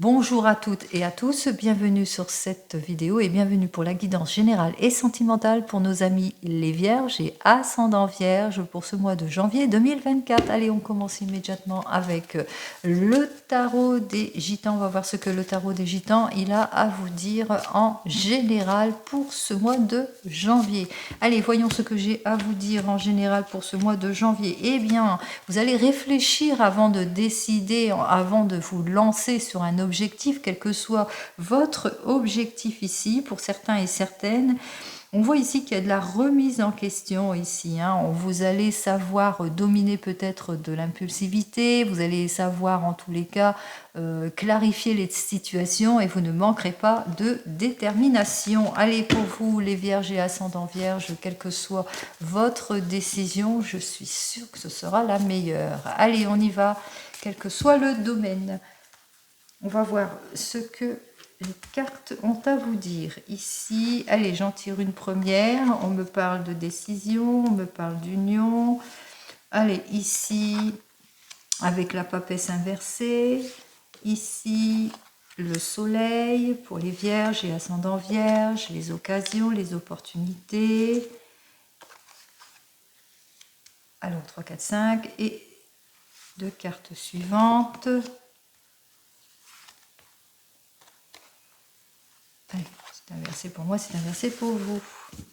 Bonjour à toutes et à tous, bienvenue sur cette vidéo et bienvenue pour la guidance générale et sentimentale pour nos amis les Vierges et ascendants Vierges pour ce mois de janvier 2024. Allez, on commence immédiatement avec le tarot des Gitans. On va voir ce que le tarot des Gitans il a à vous dire en général pour ce mois de janvier. Allez, voyons ce que j'ai à vous dire en général pour ce mois de janvier. Eh bien, vous allez réfléchir avant de décider, avant de vous lancer sur un objectif, quel que soit votre objectif ici, pour certains et certaines. On voit ici qu'il y a de la remise en question ici. Vous allez savoir dominer peut-être de l'impulsivité, vous allez savoir en tous les cas clarifier les situations et vous ne manquerez pas de détermination. Allez, pour vous les Vierges et ascendants Vierges, quelle que soit votre décision, je suis sûre que ce sera la meilleure. Allez, on y va, quel que soit le domaine. On va voir ce que les cartes ont à vous dire ici. Allez, j'en tire une première. On me parle de décision, on me parle d'union. Allez, ici, avec la papesse inversée. Ici, le soleil pour les Vierges et ascendants Vierges, les occasions, les opportunités. Alors, 3, 4, 5. Et deux cartes suivantes. C'est inversé pour moi, c'est inversé pour vous.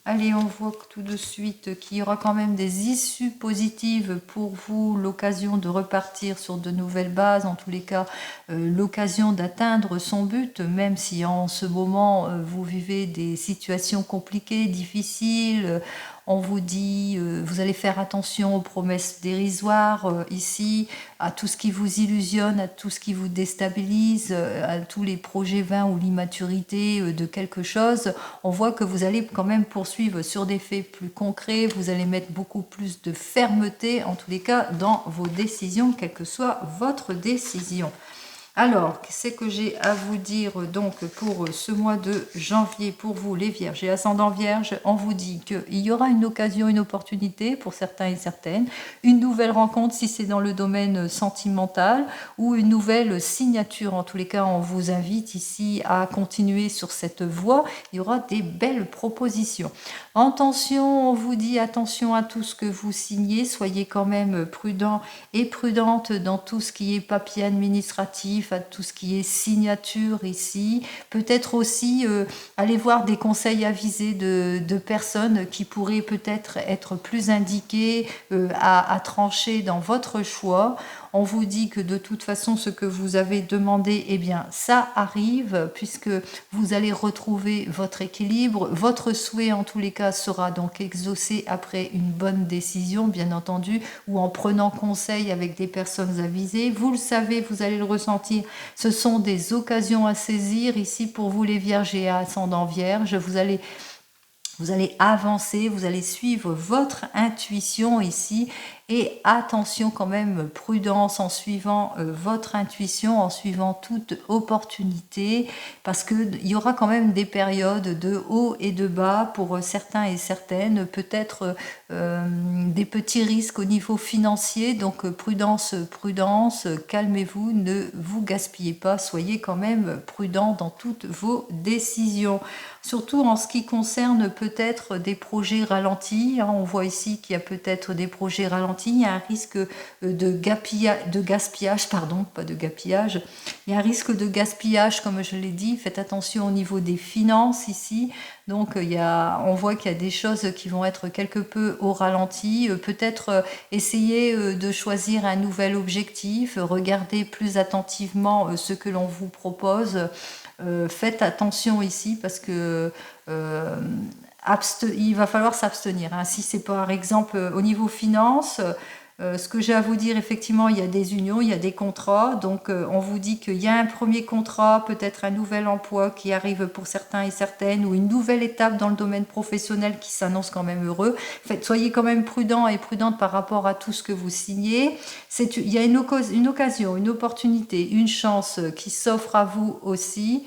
Allez, on voit tout de suite qu'il y aura quand même des issues positives pour vous, l'occasion de repartir sur de nouvelles bases, en tous les cas, l'occasion d'atteindre son but, même si en ce moment, vous vivez des situations compliquées, difficiles. On vous dit, vous allez faire attention aux promesses dérisoires ici, à tout ce qui vous illusionne, à tout ce qui vous déstabilise, à tous les projets vains ou l'immaturité de quelque chose. On voit que vous allez quand même poursuivre sur des faits plus concrets, vous allez mettre beaucoup plus de fermeté, en tous les cas, dans vos décisions, quelle que soit votre décision. Alors, qu'est-ce que j'ai à vous dire donc pour ce mois de janvier pour vous les Vierges et ascendants Vierges? On vous dit qu'il y aura une occasion, une opportunité pour certains et certaines, une nouvelle rencontre si c'est dans le domaine sentimental ou une nouvelle signature. En tous les cas, on vous invite ici à continuer sur cette voie. Il y aura des belles propositions. Attention, on vous dit attention à tout ce que vous signez. Soyez quand même prudent et prudente dans tout ce qui est papier administratif, à tout ce qui est signature ici. Peut-être aussi aller voir des conseils avisés de personnes qui pourraient peut-être être plus indiquées à trancher dans votre choix. On vous dit que de toute façon, ce que vous avez demandé, eh bien, ça arrive puisque vous allez retrouver votre équilibre. Votre souhait, en tous les cas, sera donc exaucé après une bonne décision, bien entendu, ou en prenant conseil avec des personnes avisées. Vous le savez, vous allez le ressentir. Ce sont des occasions à saisir ici pour vous, les Vierges et ascendants Vierges. Vous allez avancer, vous allez suivre votre intuition ici et attention quand même, prudence en suivant votre intuition, en suivant toute opportunité parce qu'il y aura quand même des périodes de haut et de bas pour certains et certaines, peut-être des petits risques au niveau financier, donc prudence, prudence, calmez-vous, ne vous gaspillez pas, soyez quand même prudent dans toutes vos décisions. Surtout en ce qui concerne peut-être des projets ralentis. On voit ici qu'il y a peut-être des projets ralentis. Il y a un risque de gaspillage, pardon, pas de gaspillage. Il y a un risque de gaspillage, comme je l'ai dit. Faites attention au niveau des finances ici. Donc on voit qu'il y a des choses qui vont être quelque peu au ralenti. Peut-être essayer de choisir un nouvel objectif. Regardez plus attentivement ce que l'on vous propose. Faites attention ici parce que il va falloir s'abstenir. Si c'est par exemple au niveau finance, ce que j'ai à vous dire, effectivement, il y a des unions, il y a des contrats. Donc, on vous dit qu'il y a un premier contrat, peut-être un nouvel emploi qui arrive pour certains et certaines, ou une nouvelle étape dans le domaine professionnel qui s'annonce quand même heureux. Soyez quand même prudents et prudentes par rapport à tout ce que vous signez. Il y a une occasion, une opportunité, une chance qui s'offre à vous aussi.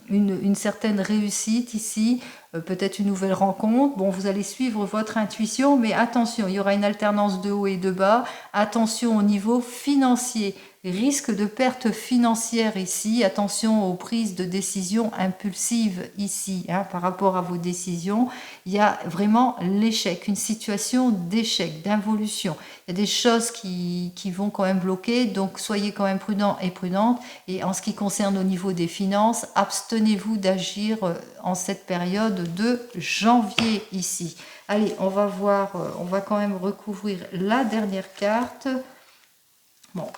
Une certaine réussite ici, peut-être une nouvelle rencontre. Bon, vous allez suivre votre intuition, mais attention, il y aura une alternance de haut et de bas. Attention au niveau financier. risque de perte financière ici. Attention aux prises de décisions impulsives ici, hein, par rapport à vos décisions. Il y a vraiment l'échec, une situation d'échec, d'involution. Il y a des choses qui vont quand même bloquer, donc soyez quand même prudents et prudentes. Et en ce qui concerne au niveau des finances, abstenez-vous d'agir en cette période de janvier ici. Allez, on va voir, on va quand même recouvrir la dernière carte. Bon.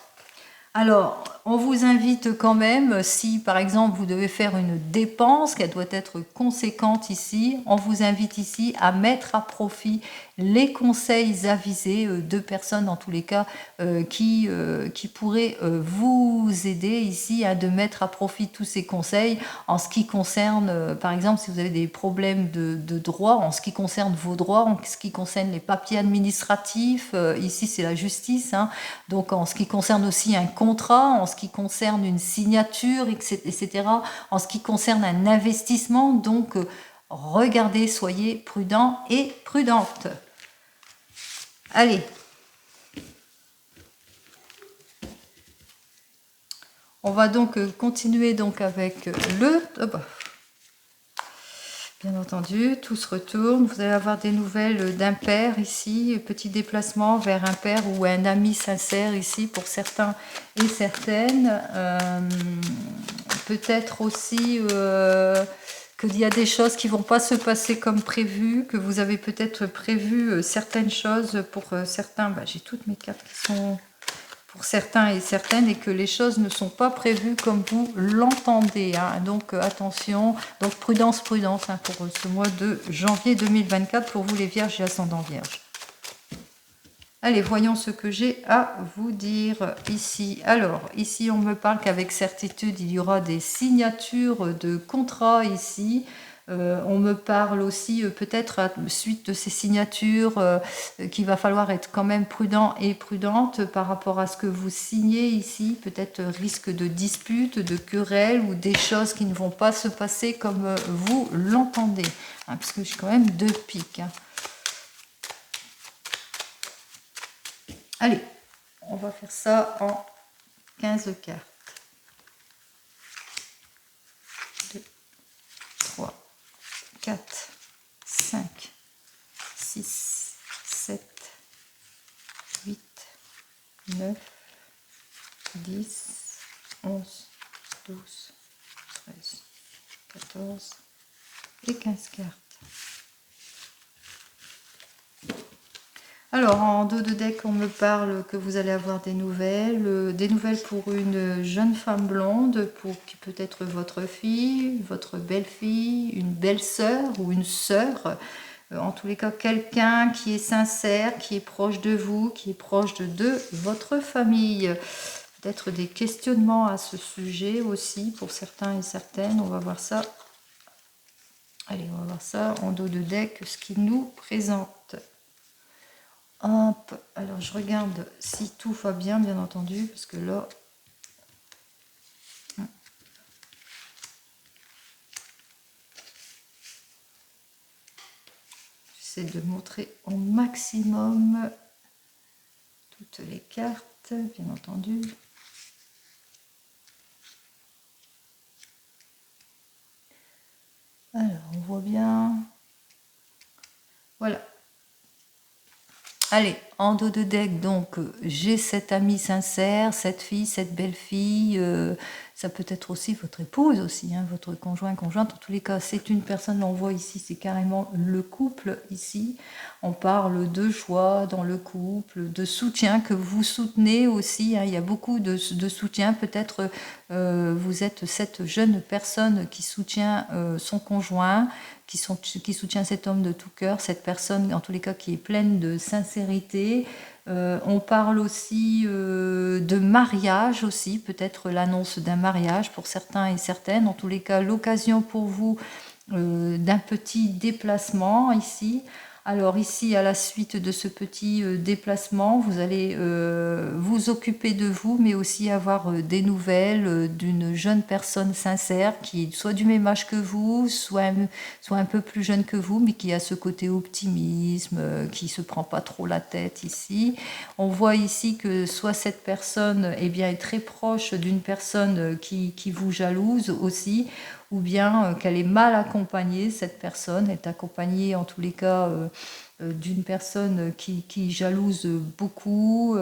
Alors, on vous invite quand même, si par exemple vous devez faire une dépense, qu'elle doit être conséquente ici, on vous invite ici à mettre à profit les conseils avisés de personnes, dans tous les cas, qui pourraient vous aider ici à de mettre à profit tous ces conseils en ce qui concerne, par exemple, si vous avez des problèmes de droit, en ce qui concerne vos droits, en ce qui concerne les papiers administratifs, ici c'est la justice, hein, donc en ce qui concerne aussi un contrat, en ce qui concerne une signature, etc., en ce qui concerne un investissement, donc regardez, soyez prudents et prudentes. Allez, on va donc continuer donc avec le... Bien entendu, tout se retourne. Vous allez avoir des nouvelles d'un père ici, petit déplacement vers un père ou un ami sincère ici pour certains et certaines. Peut-être aussi qu'il y a des choses qui ne vont pas se passer comme prévu, que vous avez peut-être prévu certaines choses pour certains. J'ai toutes mes cartes qui sont... pour certains et certaines, et que les choses ne sont pas prévues comme vous l'entendez, hein. Donc attention, donc prudence, prudence, hein, pour ce mois de janvier 2024 pour vous les vierges et ascendants vierges. Allez, voyons ce que j'ai à vous dire ici. Alors, ici, on me parle qu'avec certitude, il y aura des signatures de contrats ici. On me parle aussi peut-être suite de ces signatures qu'il va falloir être quand même prudent et prudente par rapport à ce que vous signez ici. Peut-être risque de dispute, de querelle ou des choses qui ne vont pas se passer comme vous l'entendez. Hein, parce que j'ai quand même 2 piques. Hein. Allez, on va faire ça en 15 cartes. 2, 3, 4, 5, 6, 7, 8, 9, 10, 11, 12, 13, 14 et 15 cartes. Alors, en dos de deck, on me parle que vous allez avoir des nouvelles pour une jeune femme blonde, pour qui peut être votre fille, votre belle-fille, une belle-sœur ou une sœur. En tous les cas, quelqu'un qui est sincère, qui est proche de vous, qui est proche de votre famille. Peut-être des questionnements à ce sujet aussi pour certains et certaines. On va voir ça. Allez, on va voir ça en dos de deck, ce qu'il nous présente. Hop, alors je regarde si tout va bien, bien entendu, parce que là... J'essaie de montrer au maximum toutes les cartes, bien entendu. Alors, on voit bien. Voilà. Allez, en dos de deck, donc, j'ai cet ami sincère, cette fille, cette belle-fille, ça peut être aussi votre épouse aussi, hein, votre conjoint, conjointe. En tous les cas, c'est une personne, on voit ici, c'est carrément le couple ici. On parle de joie dans le couple, de soutien que vous soutenez aussi, hein. Il y a beaucoup de soutien. Peut-être vous êtes cette jeune personne qui soutient son conjoint, qui soutient cet homme de tout cœur, cette personne, en tous les cas, qui est pleine de sincérité. On parle aussi de mariage aussi, peut-être l'annonce d'un mariage pour certains et certaines. En tous les cas, l'occasion pour vous d'un petit déplacement ici. Alors ici, à la suite de ce petit déplacement, vous allez vous occuper de vous, mais aussi avoir des nouvelles d'une jeune personne sincère qui soit du même âge que vous, soit un peu plus jeune que vous, mais qui a ce côté optimisme, qui se prend pas trop la tête ici. On voit ici que soit cette personne est très proche d'une personne qui vous jalouse aussi, ou bien qu'elle est mal accompagnée, cette personne est accompagnée en tous les cas d'une personne qui jalouse beaucoup,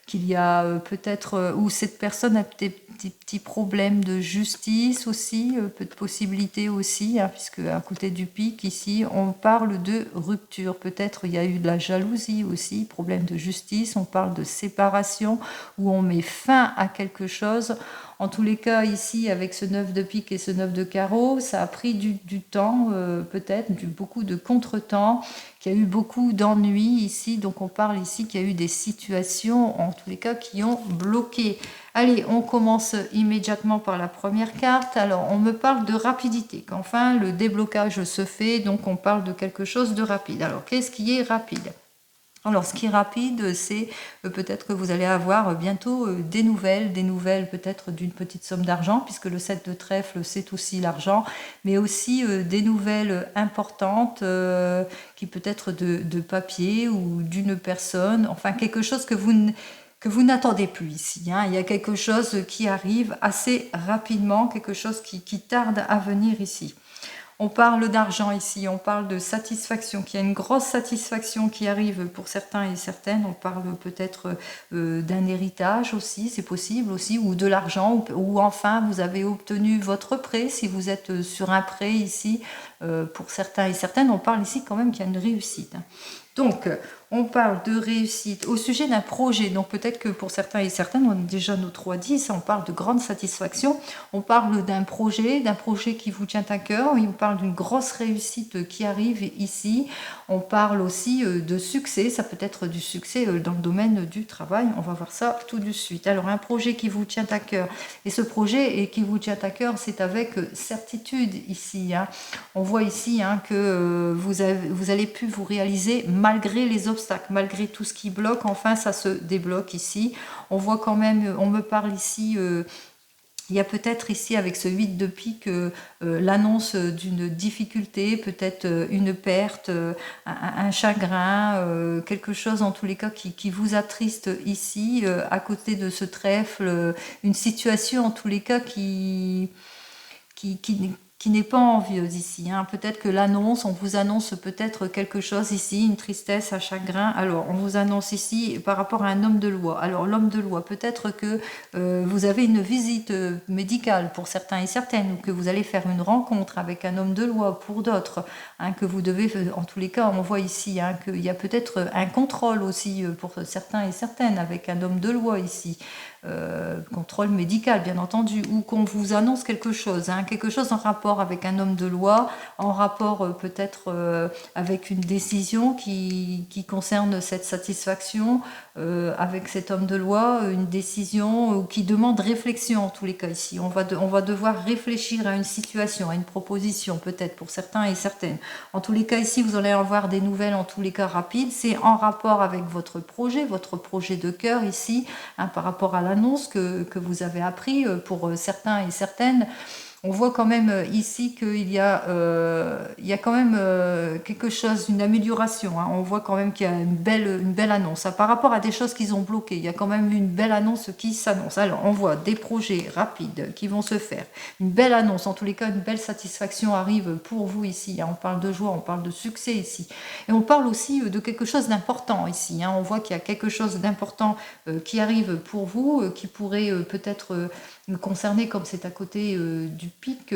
qu'il y a peut-être, ou cette personne a des petits problèmes de justice aussi, peu de possibilités aussi, hein, puisque à côté du pic ici, on parle de rupture. Peut-être il y a eu de la jalousie aussi, problème de justice, on parle de séparation, où on met fin à quelque chose. En tous les cas, ici, avec ce 9 de pique et ce 9 de carreau, ça a pris du temps, peut-être, beaucoup de contretemps, qu'il y a eu beaucoup d'ennuis ici. Donc, on parle ici qu'il y a eu des situations, en tous les cas, qui ont bloqué. Allez, on commence immédiatement par la première carte. Alors, on me parle de rapidité, qu'enfin, le déblocage se fait, donc on parle de quelque chose de rapide. Alors, qu'est-ce qui est rapide ? Alors, ce qui est rapide, c'est peut-être que vous allez avoir bientôt des nouvelles peut-être d'une petite somme d'argent, puisque le 7 de trèfle, c'est aussi l'argent, mais aussi des nouvelles importantes, qui peut être de papier ou d'une personne, enfin quelque chose que vous n'attendez plus ici. Hein. Il y a quelque chose qui arrive assez rapidement, quelque chose qui tarde à venir ici. On parle d'argent ici, on parle de satisfaction, qu'il y a une grosse satisfaction qui arrive pour certains et certaines. On parle peut-être d'un héritage aussi, c'est possible aussi, ou de l'argent, ou enfin vous avez obtenu votre prêt, si vous êtes sur un prêt ici, pour certains et certaines, on parle ici quand même qu'il y a une réussite. Donc, on parle de réussite au sujet d'un projet. Donc, peut-être que pour certains et certaines, on a déjà nos 3-10, on parle de grande satisfaction. On parle d'un projet qui vous tient à cœur. On parle d'une grosse réussite qui arrive ici. On parle aussi de succès. Ça peut être du succès dans le domaine du travail. On va voir ça tout de suite. Alors, un projet qui vous tient à cœur. Et ce projet qui vous tient à cœur, c'est avec certitude ici. Hein. On voit ici que vous allez pu vous réaliser malgré les obstacles, malgré tout ce qui bloque. Enfin, ça se débloque ici. On voit quand même, on me parle ici... il y a peut-être ici, avec ce 8 de pique, l'annonce d'une difficulté, peut-être une perte, un chagrin, quelque chose en tous les cas qui vous attriste ici, à côté de ce trèfle, une situation en tous les cas qui n'est pas envieuse ici. Hein. Peut-être que l'annonce, on vous annonce peut-être quelque chose ici, une tristesse, un chagrin. Alors, on vous annonce ici par rapport à un homme de loi. Alors, l'homme de loi, peut-être que vous avez une visite médicale pour certains et certaines, ou que vous allez faire une rencontre avec un homme de loi pour d'autres, hein, que vous devez, en tous les cas, on voit ici qu'il y a peut-être un contrôle aussi pour certains et certaines avec un homme de loi ici. Contrôle médical bien entendu, ou qu'on vous annonce quelque chose en rapport avec un homme de loi, en rapport peut-être avec une décision qui concerne cette satisfaction avec cet homme de loi, une décision qui demande réflexion en tous les cas ici. On va devoir réfléchir à une situation, à une proposition peut-être pour certains et certaines. En tous les cas ici, vous allez avoir des nouvelles en tous les cas rapides. C'est en rapport avec votre projet de cœur ici, par rapport à l'annonce que vous avez appris pour certains et certaines. On voit quand même ici qu'il y a quand même quelque chose, une amélioration. Hein. On voit quand même qu'il y a une belle annonce. Par rapport à des choses qu'ils ont bloquées, il y a quand même une belle annonce qui s'annonce. Alors, on voit des projets rapides qui vont se faire. Une belle annonce, en tous les cas, une belle satisfaction arrive pour vous ici. Hein. On parle de joie, on parle de succès ici. Et on parle aussi de quelque chose d'important ici. Hein. On voit qu'il y a quelque chose d'important qui arrive pour vous, qui pourrait peut-être... concerné comme c'est à côté du pic,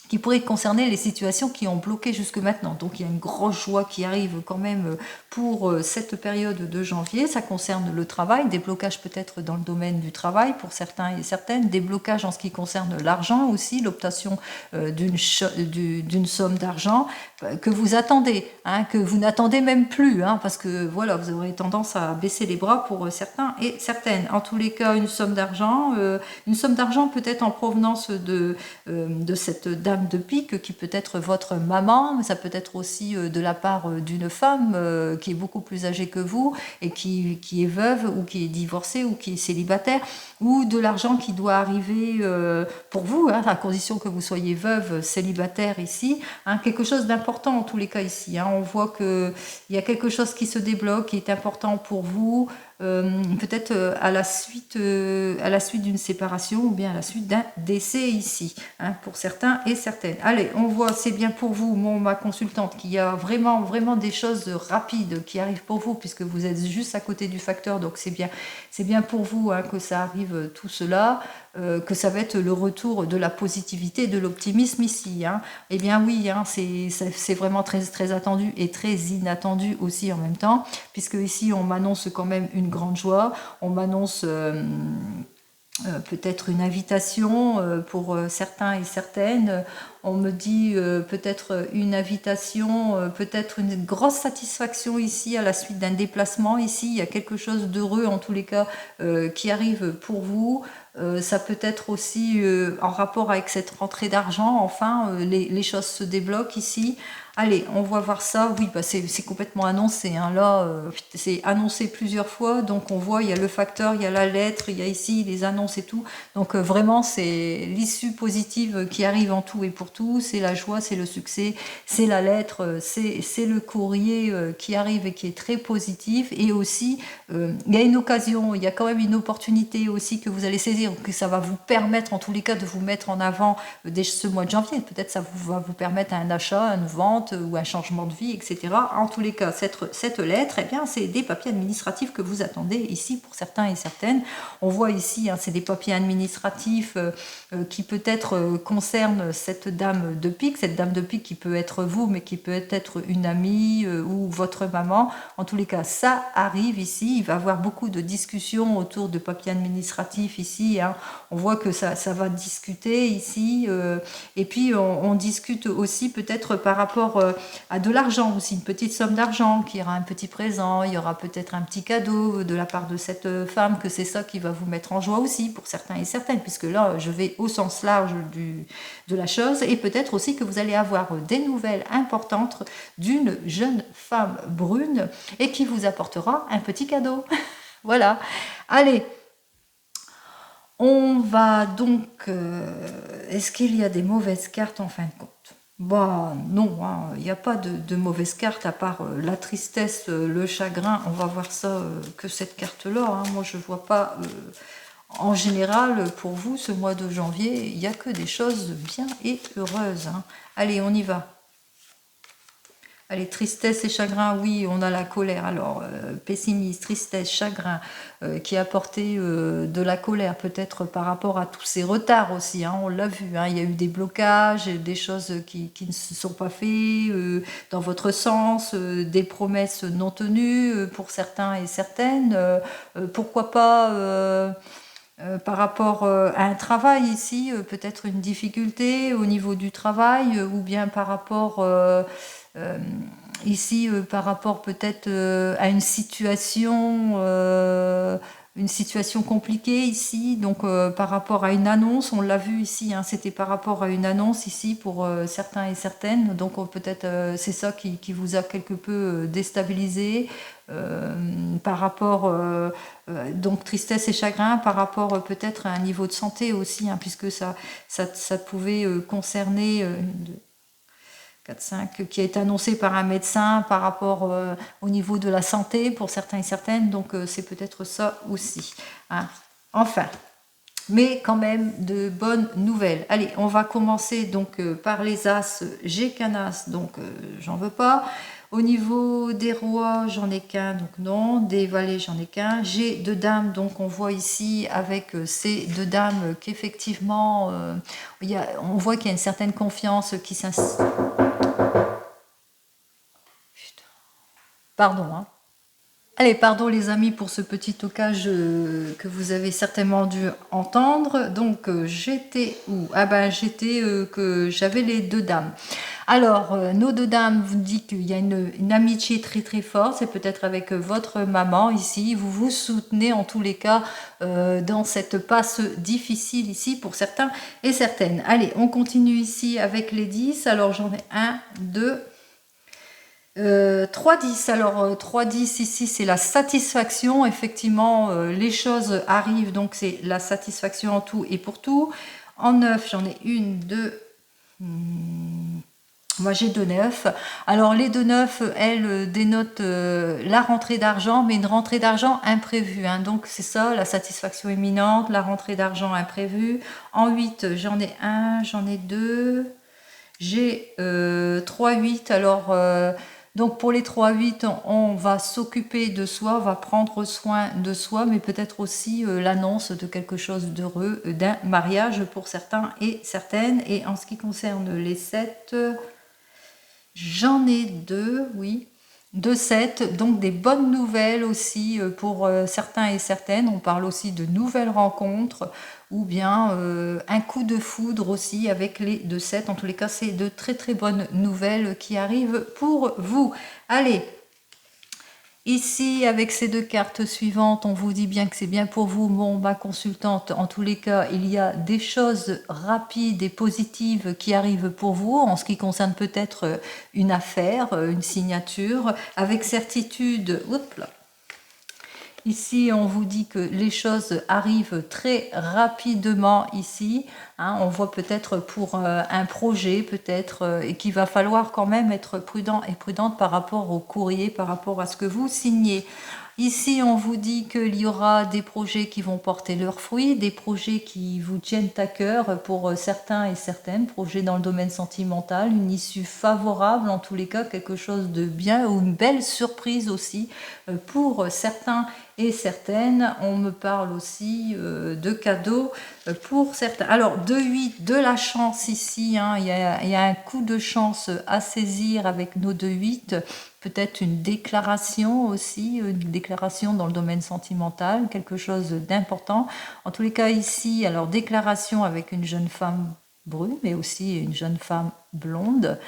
qui pourrait concerner les situations qui ont bloqué jusque maintenant. Donc il y a une grosse joie qui arrive quand même pour cette période de janvier. Ça concerne le travail, des blocages peut-être dans le domaine du travail pour certains et certaines, des blocages en ce qui concerne l'argent aussi, l'obtention d'une somme d'argent que vous attendez, que vous n'attendez même plus, parce que voilà, vous aurez tendance à baisser les bras pour certains et certaines. En tous les cas, une somme d'argent peut-être en provenance de cette dame dame de pique qui peut être votre maman, mais ça peut être aussi de la part d'une femme qui est beaucoup plus âgée que vous et qui est veuve ou qui est divorcée ou qui est célibataire, ou de l'argent qui doit arriver pour vous, hein, à condition que vous soyez veuve, célibataire ici, hein, quelque chose d'important en tous les cas ici. Hein. On voit qu'il y a quelque chose qui se débloque, qui est important pour vous, peut-être à la suite d'une séparation ou bien à la suite d'un décès ici, hein, pour certains et certaines. Allez, on voit, c'est bien pour vous, ma consultante, qu'il y a vraiment, vraiment des choses rapides qui arrivent pour vous, puisque vous êtes juste à côté du facteur, donc c'est bien pour vous, hein, que ça arrive tout cela, que ça va être le retour de la positivité, de l'optimisme ici. Hein. Eh bien oui, hein, c'est vraiment très, très attendu et très inattendu aussi en même temps, puisque ici on m'annonce quand même une grande joie, on m'annonce peut-être une invitation pour certains et certaines, on me dit peut-être une invitation, peut-être une grosse satisfaction ici à la suite d'un déplacement ici, il y a quelque chose d'heureux en tous les cas qui arrive pour vous. Ça peut être aussi en rapport avec cette rentrée d'argent, enfin les choses se débloquent ici. Allez, on va voir ça. Oui, bah c'est complètement annoncé. Hein. Là, c'est annoncé plusieurs fois. Donc, on voit, il y a le facteur, il y a la lettre, il y a ici les annonces et tout. Donc, vraiment, c'est l'issue positive qui arrive en tout et pour tout. C'est la joie, c'est le succès, c'est la lettre, c'est le courrier qui arrive et qui est très positif. Et aussi, il y a une occasion, il y a quand même une opportunité aussi que vous allez saisir, que ça va vous permettre, en tous les cas, de vous mettre en avant dès ce mois de janvier. Peut-être ça va vous permettre un achat, une vente, ou un changement de vie, etc. En tous les cas, cette lettre, eh bien, c'est des papiers administratifs que vous attendez ici pour certains et certaines. On voit ici, hein, c'est des papiers administratifs qui peut-être concernent cette dame de pique, qui peut être vous, mais qui peut être une amie ou votre maman. En tous les cas, ça arrive ici. Il va y avoir beaucoup de discussions autour de papiers administratifs ici. Hein. On voit que ça va discuter ici. Et puis, on discute aussi peut-être par rapport à de l'argent aussi, une petite somme d'argent, qu'il y aura un petit présent, il y aura peut-être un petit cadeau de la part de cette femme, que c'est ça qui va vous mettre en joie aussi pour certains et certaines, puisque là je vais au sens large de la chose, et peut-être aussi que vous allez avoir des nouvelles importantes d'une jeune femme brune et qui vous apportera un petit cadeau. Voilà, allez, on va donc... est-ce qu'il y a des mauvaises cartes en fin de compte? Bah non, hein, il n'y a pas de mauvaise carte à part la tristesse, le chagrin. On va voir ça que cette carte-là. Hein. Moi, je ne vois pas, en général, pour vous, ce mois de janvier, il n'y a que des choses bien et heureuses. Hein. Allez, on y va. Allez, tristesse et chagrin, oui, on a la colère. Alors, pessimiste, tristesse, chagrin, qui a apporté de la colère, peut-être par rapport à tous ces retards aussi. Hein, on l'a vu, hein, il y a eu des blocages, des choses qui ne se sont pas faites dans votre sens, des promesses non tenues pour certains et certaines. Pourquoi pas... par rapport à un travail ici, peut-être une difficulté au niveau du travail, ou bien par rapport ici, par rapport peut-être à une situation compliquée ici, donc par rapport à une annonce, on l'a vu ici, hein, c'était par rapport à une annonce ici pour certains et certaines, donc peut-être c'est ça qui vous a quelque peu déstabilisé par rapport, donc tristesse et chagrin, par rapport peut-être à un niveau de santé aussi, hein, puisque ça pouvait concerner... 4, 5, qui est annoncé par un médecin par rapport au niveau de la santé pour certains et certaines, donc c'est peut-être ça aussi. Hein. Enfin, mais quand même de bonnes nouvelles. Allez, on va commencer donc par les As. J'ai qu'un As, donc j'en veux pas. Au niveau des rois, j'en ai qu'un, donc non. Des valets, j'en ai qu'un. J'ai 2 dames, donc on voit ici avec ces 2 dames qu'effectivement, on voit qu'il y a une certaine confiance qui s'installe. Pardon, hein. Allez, pardon les amis pour ce petit tocage que vous avez certainement dû entendre. Donc j'étais où? Ah ben j'étais que j'avais les deux dames. Alors nos deux dames vous dit qu'il y a une amitié très très forte. C'est peut-être avec votre maman ici. Vous vous soutenez en tous les cas dans cette passe difficile ici pour certains et certaines. Allez, on continue ici avec les 10. Alors j'en ai 1, 2... 3-10, alors 3-10 ici c'est la satisfaction, effectivement les choses arrivent, donc c'est la satisfaction en tout et pour tout. En 9 j'en ai 1, 2, moi j'ai 2 9. Alors les 2 9 elles dénotent la rentrée d'argent, mais une rentrée d'argent imprévue, hein. Donc c'est ça, la satisfaction imminente, la rentrée d'argent imprévue. En 8 j'en ai 1, j'en ai 2, j'ai 3, 8, alors... donc pour les 3-8, on va s'occuper de soi, on va prendre soin de soi, mais peut-être aussi l'annonce de quelque chose d'heureux, d'un mariage pour certains et certaines. Et en ce qui concerne les 7, j'en ai 2, oui. 2 7, donc des bonnes nouvelles aussi pour certains et certaines. On parle aussi de nouvelles rencontres ou bien un coup de foudre aussi avec les 2 7. En tous les cas, c'est de très très bonnes nouvelles qui arrivent pour vous. Allez, ici avec ces 2 cartes suivantes, on vous dit bien que c'est bien pour vous, ma consultante. En tous les cas, il y a des choses rapides et positives qui arrivent pour vous en ce qui concerne peut-être une affaire, une signature, avec certitude. Hop là. Ici, on vous dit que les choses arrivent très rapidement ici. Hein, on voit peut-être pour un projet, peut-être, et qu'il va falloir quand même être prudent et prudente par rapport au courrier, par rapport à ce que vous signez. Ici, on vous dit qu'il y aura des projets qui vont porter leurs fruits, des projets qui vous tiennent à cœur pour certains et certaines, projets dans le domaine sentimental, une issue favorable en tous les cas, quelque chose de bien ou une belle surprise aussi pour certains et certaines. On me parle aussi de cadeaux pour certains. Alors, 2-8, de la chance ici, hein, il y a un coup de chance à saisir avec nos 2-8. Peut-être une déclaration aussi, une déclaration dans le domaine sentimental, quelque chose d'important. En tous les cas ici, alors déclaration avec une jeune femme brune, mais aussi une jeune femme blonde.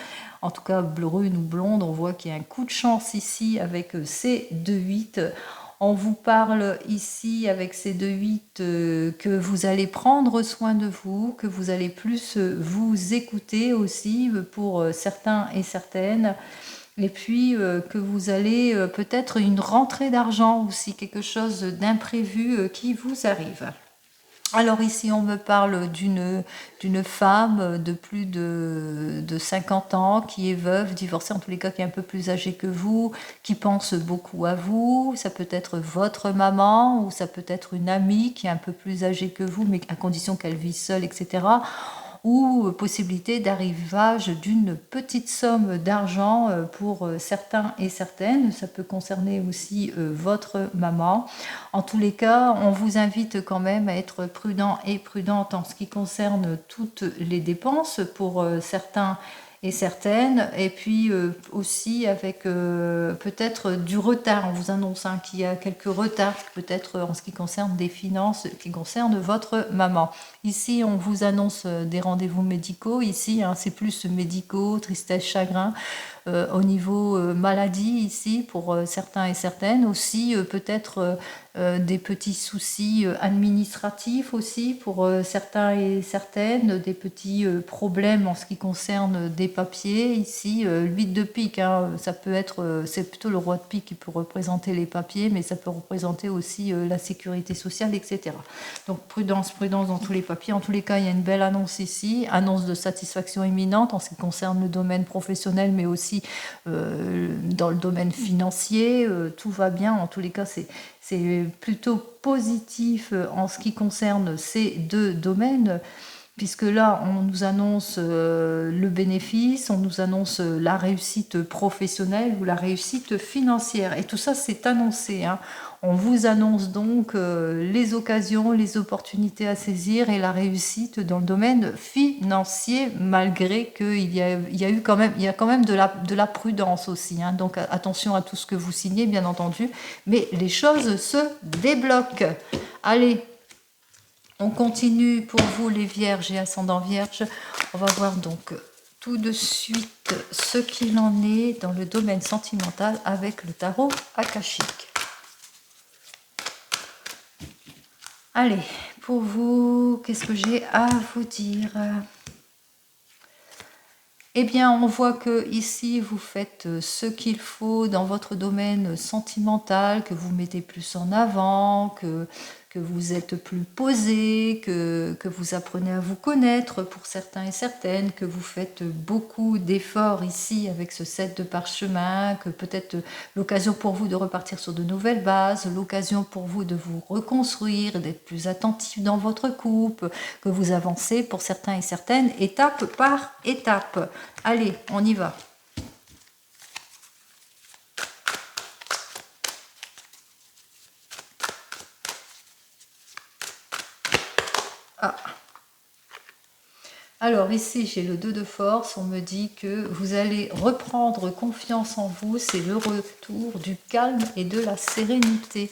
En tout cas, brune ou blonde, on voit qu'il y a un coup de chance ici avec ces 2-8. On vous parle ici avec ces 2-8 que vous allez prendre soin de vous, que vous allez plus vous écouter aussi pour certains et certaines. Et puis que vous allez peut-être une rentrée d'argent aussi, quelque chose d'imprévu qui vous arrive. Alors ici, on me parle d'une femme de plus de 50 ans qui est veuve, divorcée, en tous les cas qui est un peu plus âgée que vous, qui pense beaucoup à vous. Ça peut être votre maman ou ça peut être une amie qui est un peu plus âgée que vous, mais à condition qu'elle vit seule, etc. Ou possibilité d'arrivage d'une petite somme d'argent pour certains et certaines. Ça peut concerner aussi votre maman. En tous les cas, on vous invite quand même à être prudent et prudente en ce qui concerne toutes les dépenses pour certains et certaines, et puis aussi avec peut-être du retard. On vous annonce qu'il y a quelques retards, peut-être en ce qui concerne des finances, qui concernent votre maman. Ici, on vous annonce des rendez-vous médicaux. Ici, hein, c'est plus médicaux, tristesse, chagrin. Au niveau maladie ici pour certains et certaines, aussi peut-être des petits soucis administratifs aussi pour certains et certaines, des petits problèmes en ce qui concerne des papiers ici, 8 de pique, hein, ça peut être, c'est plutôt le roi de pique qui peut représenter les papiers, mais ça peut représenter aussi la sécurité sociale, etc. Donc prudence, prudence dans tous les papiers. En tous les cas, il y a une belle annonce ici, annonce de satisfaction imminente en ce qui concerne le domaine professionnel, mais aussi dans le domaine financier, tout va bien. En tous les cas, c'est plutôt positif en ce qui concerne ces deux domaines, puisque là, on nous annonce le bénéfice, on nous annonce la réussite professionnelle ou la réussite financière. Et tout ça, c'est annoncé, hein. On vous annonce donc les occasions, les opportunités à saisir et la réussite dans le domaine financier, malgré qu'il y a eu quand même, il y a quand même de la prudence aussi. Hein. Donc attention à tout ce que vous signez, bien entendu, mais les choses se débloquent. Allez, on continue pour vous les vierges et ascendants vierges. On va voir donc tout de suite ce qu'il en est dans le domaine sentimental avec le tarot akashique. Allez, pour vous, qu'est-ce que j'ai à vous dire? Eh bien, on voit que ici, vous faites ce qu'il faut dans votre domaine sentimental, que vous mettez plus en avant, que vous êtes plus posé, que vous apprenez à vous connaître pour certains et certaines, que vous faites beaucoup d'efforts ici avec ce 7 de parchemin, que peut-être l'occasion pour vous de repartir sur de nouvelles bases, l'occasion pour vous de vous reconstruire, d'être plus attentif dans votre couple, que vous avancez pour certains et certaines, étape par étape. Allez, on y va. Ah. Alors ici, j'ai le 2 de force. On me dit que vous allez reprendre confiance en vous. C'est le retour du calme et de la sérénité.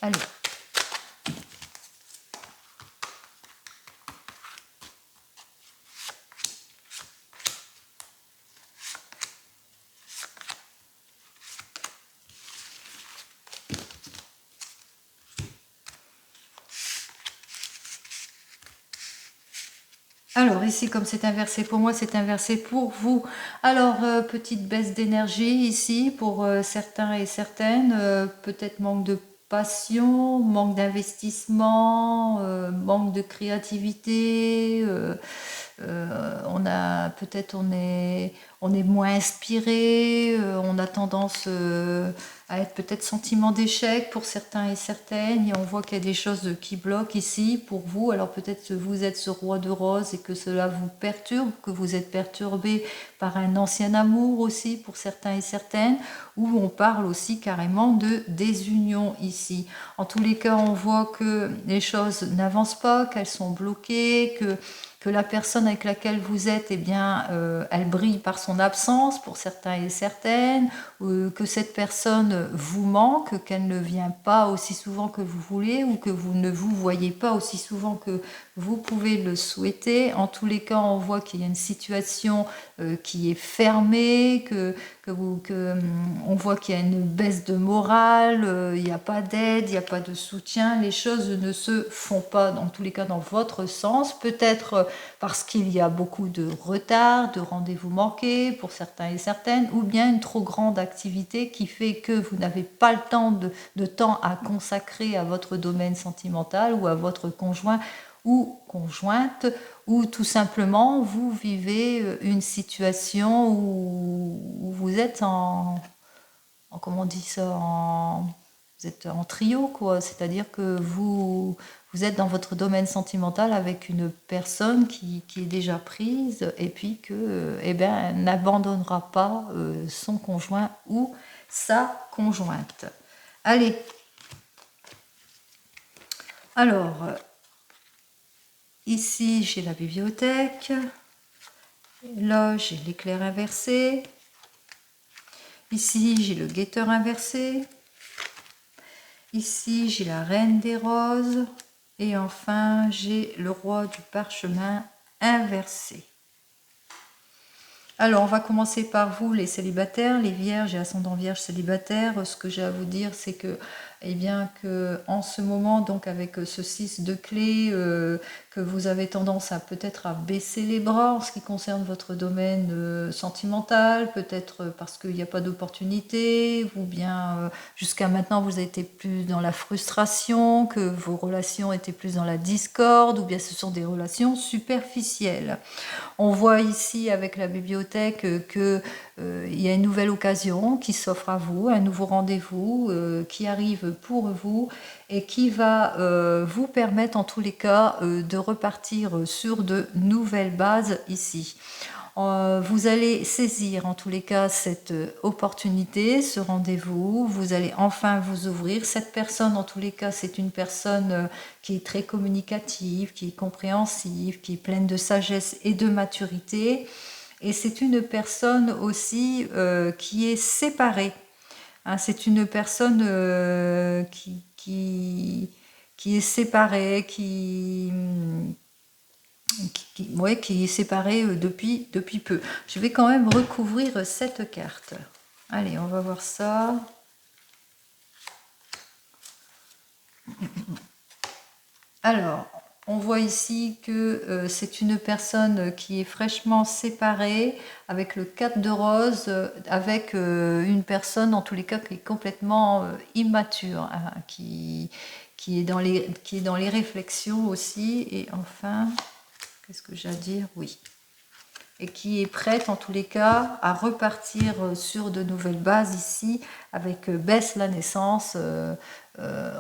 Allez. Alors ici, comme c'est inversé pour moi, c'est inversé pour vous. Alors, petite baisse d'énergie ici pour certains et certaines. Peut-être manque de passion, manque d'investissement, manque de créativité. On a peut-être on est moins inspiré, on a tendance à être peut-être sentiment d'échec pour certains et certaines, et on voit qu'il y a des choses qui bloquent ici pour vous. Alors peut-être que vous êtes ce roi de rose et que cela vous perturbe, que vous êtes perturbé par un ancien amour aussi pour certains et certaines, où on parle aussi carrément de désunion ici. En tous les cas, on voit que les choses n'avancent pas, qu'elles sont bloquées, que la personne avec laquelle vous êtes, eh bien, elle brille par son absence pour certains et certaines, que cette personne vous manque, qu'elle ne vient pas aussi souvent que vous voulez, ou que vous ne vous voyez pas aussi souvent que vous pouvez le souhaiter. En tous les cas, on voit qu'il y a une situation qui est fermée, on voit qu'il y a une baisse de morale, il n'y a pas d'aide, il n'y a pas de soutien, les choses ne se font pas, en tous les cas, dans votre sens. Peut-être parce qu'il y a beaucoup de retard, de rendez-vous manqués pour certains et certaines, ou bien une trop grande activité qui fait que vous n'avez pas le temps de temps à consacrer à votre domaine sentimental ou à votre conjoint ou conjointe, ou tout simplement vous vivez une situation où vous êtes comment on dit ça, vous êtes en trio, quoi. C'est-à-dire que vous êtes dans votre domaine sentimental avec une personne qui est déjà prise et puis que, eh ben, n'abandonnera pas son conjoint ou sa conjointe. Allez. Alors, ici, j'ai la bibliothèque. Là, j'ai l'éclair inversé. Ici, j'ai le guetteur inversé. Ici, j'ai la reine des roses. Et enfin, j'ai le roi du parchemin inversé. Alors, on va commencer par vous, les célibataires, les vierges et ascendants vierges célibataires. Ce que j'ai à vous dire, c'est que, eh bien, que en ce moment, donc avec ce 6 de clé, que vous avez tendance à peut-être à baisser les bras en ce qui concerne votre domaine sentimental, peut-être parce qu'il n'y a pas d'opportunité, ou bien jusqu'à maintenant vous avez été plus dans la frustration, que vos relations étaient plus dans la discorde, ou bien ce sont des relations superficielles. On voit ici avec la bibliothèque qu'il y a une nouvelle occasion qui s'offre à vous, un nouveau rendez-vous qui arrive pour vous et qui va vous permettre en tous les cas de repartir sur de nouvelles bases ici. Vous allez saisir en tous les cas cette opportunité, ce rendez-vous, vous allez enfin vous ouvrir. Cette personne en tous les cas c'est une personne qui est très communicative, qui est compréhensive, qui est pleine de sagesse et de maturité. Et c'est une personne aussi qui est séparée. Hein, c'est une personne qui est séparée, ouais, qui est séparée depuis peu. Je vais quand même recouvrir cette carte. Allez, on va voir ça. Alors, on voit ici que c'est une personne qui est fraîchement séparée avec le 4 de rose, avec une personne en tous les cas qui est complètement immature, hein, qui est dans les réflexions aussi. Et enfin, qu'est-ce que j'ai à dire? Oui. Et qui est prête en tous les cas à repartir sur de nouvelles bases ici avec Bess la naissance.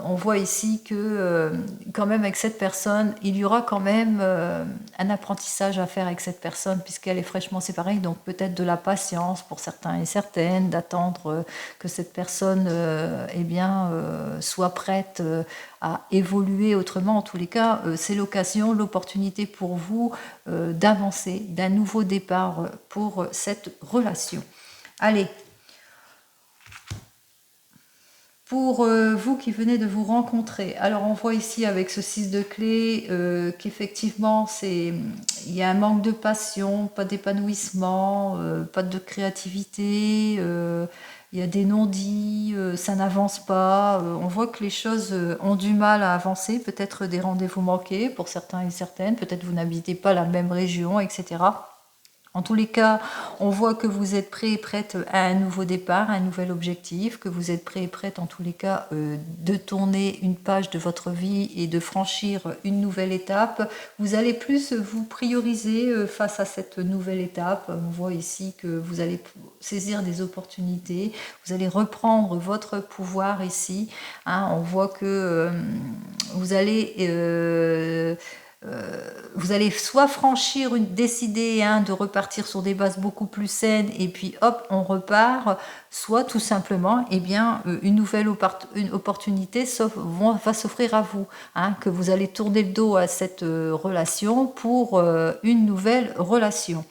On voit ici que quand même avec cette personne, il y aura quand même un apprentissage à faire avec cette personne puisqu'elle est fraîchement séparée, donc peut-être de la patience pour certains et certaines, d'attendre que cette personne soit prête à évoluer autrement. En tous les cas, c'est l'occasion, l'opportunité pour vous d'avancer, d'un nouveau départ pour cette relation. Allez, pour vous qui venez de vous rencontrer, alors on voit ici avec ce 6 de clé qu'effectivement il y a un manque de passion, pas d'épanouissement, pas de créativité, il y a des non-dits, ça n'avance pas, on voit que les choses ont du mal à avancer, peut-être des rendez-vous manqués pour certains et certaines, peut-être vous n'habitez pas la même région, etc. En tous les cas, on voit que vous êtes prêt et prête à un nouveau départ, un nouvel objectif, que vous êtes prêt et prête en tous les cas de tourner une page de votre vie et de franchir une nouvelle étape. Vous allez plus vous prioriser face à cette nouvelle étape. On voit ici que vous allez saisir des opportunités, vous allez reprendre votre pouvoir ici. Hein, on voit que vous allez soit décider de repartir sur des bases beaucoup plus saines et puis hop, on repart, soit tout simplement, une nouvelle opportunité va s'offrir à vous, que vous allez tourner le dos à cette relation pour une nouvelle relation.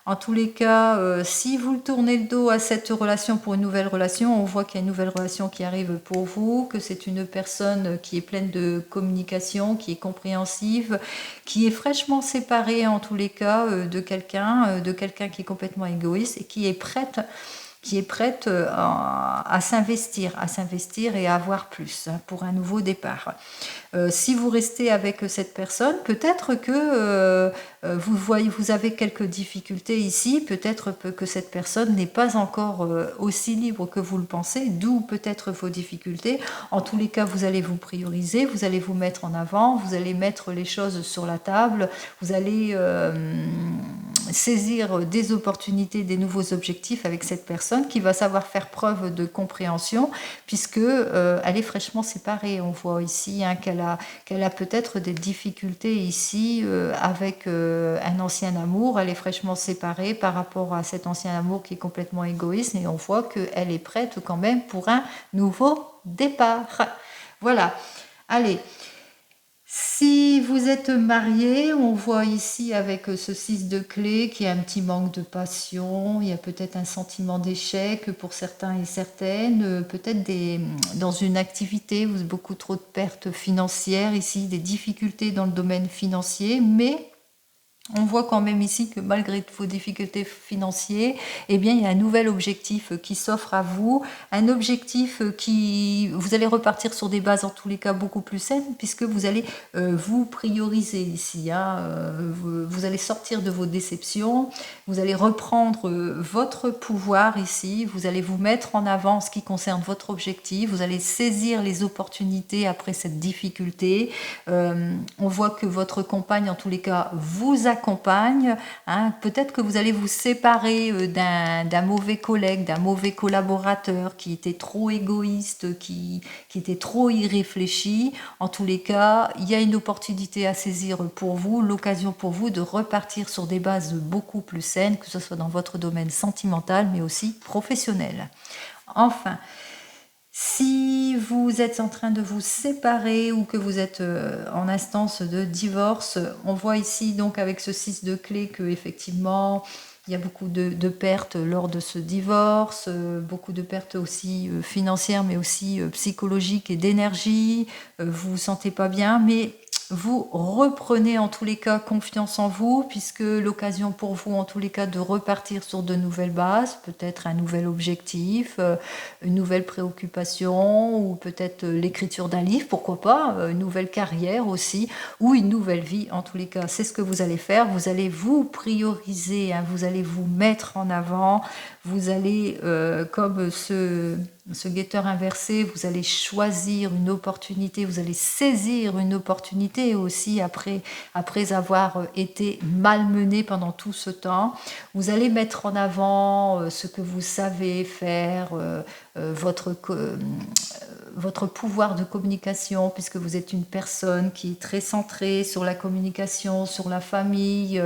En tous les cas, si vous tournez le dos à cette relation pour une nouvelle relation, on voit qu'il y a une nouvelle relation qui arrive pour vous, que c'est une personne qui est pleine de communication, qui est compréhensive, qui est fraîchement séparée en tous les cas de quelqu'un qui est complètement égoïste et qui est prête à s'investir et à avoir plus pour un nouveau départ. Si vous restez avec cette personne, peut-être que vous avez quelques difficultés ici, peut-être que cette personne n'est pas encore aussi libre que vous le pensez, d'où peut-être vos difficultés. En tous les cas, vous allez vous prioriser, vous allez vous mettre en avant, vous allez mettre les choses sur la table, vous allez saisir des opportunités, des nouveaux objectifs avec cette personne qui va savoir faire preuve de compréhension puisque elle est fraîchement séparée. On voit ici qu'elle a peut-être des difficultés ici avec un ancien amour. Elle est fraîchement séparée par rapport à cet ancien amour qui est complètement égoïste et on voit qu'elle est prête quand même pour un nouveau départ. Voilà. Allez. Si vous êtes marié, on voit ici avec ce 6 de clé qu'il y a un petit manque de passion, il y a peut-être un sentiment d'échec pour certains et certaines, peut-être dans une activité, vous avez beaucoup trop de pertes financières ici, des difficultés dans le domaine financier, mais on voit quand même ici que malgré vos difficultés financières, il y a un nouvel objectif qui s'offre à vous, un objectif vous allez repartir sur des bases en tous les cas beaucoup plus saines puisque vous allez vous prioriser ici. Vous allez sortir de vos déceptions, vous allez reprendre votre pouvoir ici, vous allez vous mettre en avant en ce qui concerne votre objectif, vous allez saisir les opportunités après cette difficulté. On voit que votre compagne en tous les cas vous accompagne accompagne. Hein. Peut-être que vous allez vous séparer d'un mauvais collègue, d'un mauvais collaborateur qui était trop égoïste, qui était trop irréfléchi. En tous les cas, il y a une opportunité à saisir pour vous, l'occasion pour vous de repartir sur des bases beaucoup plus saines, que ce soit dans votre domaine sentimental, mais aussi professionnel. Enfin, si vous êtes en train de vous séparer ou que vous êtes en instance de divorce, on voit ici donc avec ce 6 de clé que effectivement il y a beaucoup de pertes lors de ce divorce, beaucoup de pertes aussi financières mais aussi psychologiques et d'énergie. Vous vous sentez pas bien, mais vous reprenez en tous les cas confiance en vous, puisque l'occasion pour vous en tous les cas de repartir sur de nouvelles bases, peut-être un nouvel objectif, une nouvelle préoccupation, ou peut-être l'écriture d'un livre, pourquoi pas, une nouvelle carrière aussi, ou une nouvelle vie. En tous les cas, c'est ce que vous allez faire. Vous allez vous prioriser, hein, vous allez vous mettre en avant, vous allez, comme ce guetteur inversé, vous allez choisir une opportunité, vous allez saisir une opportunité aussi après avoir été malmené pendant tout ce temps. Vous allez mettre en avant ce que vous savez faire, votre pouvoir de communication, puisque vous êtes une personne qui est très centrée sur la communication, sur la famille,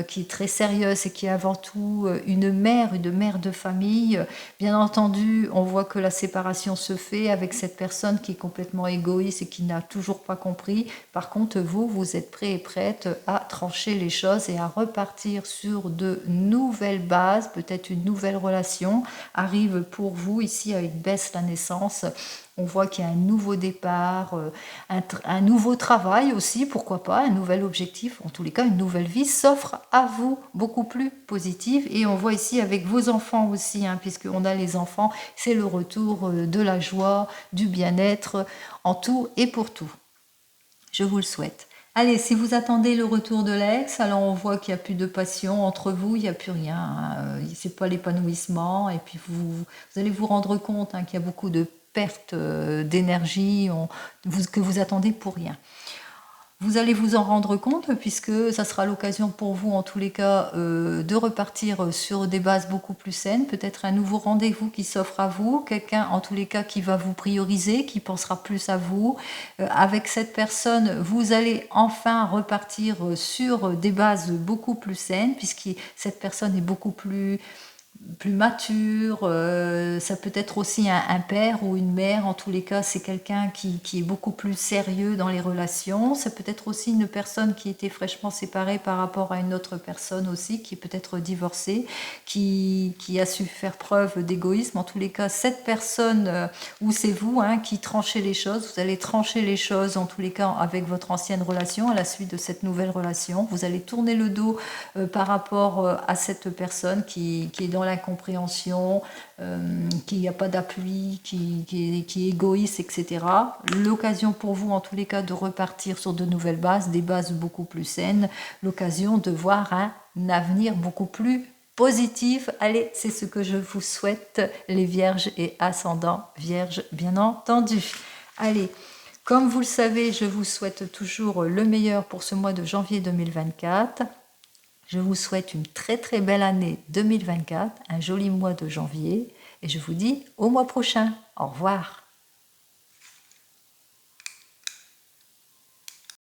qui est très sérieuse et qui est avant tout une mère de famille. Bien entendu, on voit que la séparation se fait avec cette personne qui est complètement égoïste et qui n'a toujours pas compris. Par contre, vous êtes prêt et prête à trancher les choses et à repartir sur de nouvelles bases, peut-être une nouvelle relation arrive pour vous ici avec Bess la naissance. On voit qu'il y a un nouveau départ, un nouveau travail aussi, pourquoi pas, un nouvel objectif, en tous les cas une nouvelle vie s'offre à vous, beaucoup plus positive. Et on voit ici avec vos enfants aussi, hein, puisqu'on a les enfants, c'est le retour de la joie, du bien-être, en tout et pour tout. Je vous le souhaite. Allez, si vous attendez le retour de l'ex, alors on voit qu'il n'y a plus de passion entre vous, il n'y a plus rien, hein, c'est pas l'épanouissement, et puis vous allez vous rendre compte hein, qu'il y a beaucoup de perte d'énergie que vous attendez pour rien. Vous allez vous en rendre compte puisque ça sera l'occasion pour vous en tous les cas de repartir sur des bases beaucoup plus saines, peut-être un nouveau rendez-vous qui s'offre à vous, quelqu'un en tous les cas qui va vous prioriser, qui pensera plus à vous. Avec cette personne, vous allez enfin repartir sur des bases beaucoup plus saines puisque cette personne est beaucoup plus mature, ça peut être aussi un père ou une mère, en tous les cas c'est quelqu'un qui est beaucoup plus sérieux dans les relations, ça peut être aussi une personne qui était fraîchement séparée par rapport à une autre personne aussi, qui est peut-être divorcée, qui a su faire preuve d'égoïsme, en tous les cas cette personne, ou c'est vous hein, qui tranchez les choses, vous allez trancher les choses en tous les cas avec votre ancienne relation, à la suite de cette nouvelle relation, vous allez tourner le dos par rapport à cette personne qui est dans l'incompréhension, qui n'a pas d'appui, qui est égoïste, etc. L'occasion pour vous, en tous les cas, de repartir sur de nouvelles bases, des bases beaucoup plus saines, l'occasion de voir un avenir beaucoup plus positif. Allez, c'est ce que je vous souhaite, les vierges et ascendants vierges, bien entendu. Allez, comme vous le savez, je vous souhaite toujours le meilleur pour ce mois de janvier 2024. Je vous souhaite une très très belle année 2024, un joli mois de janvier, et je vous dis au mois prochain. Au revoir.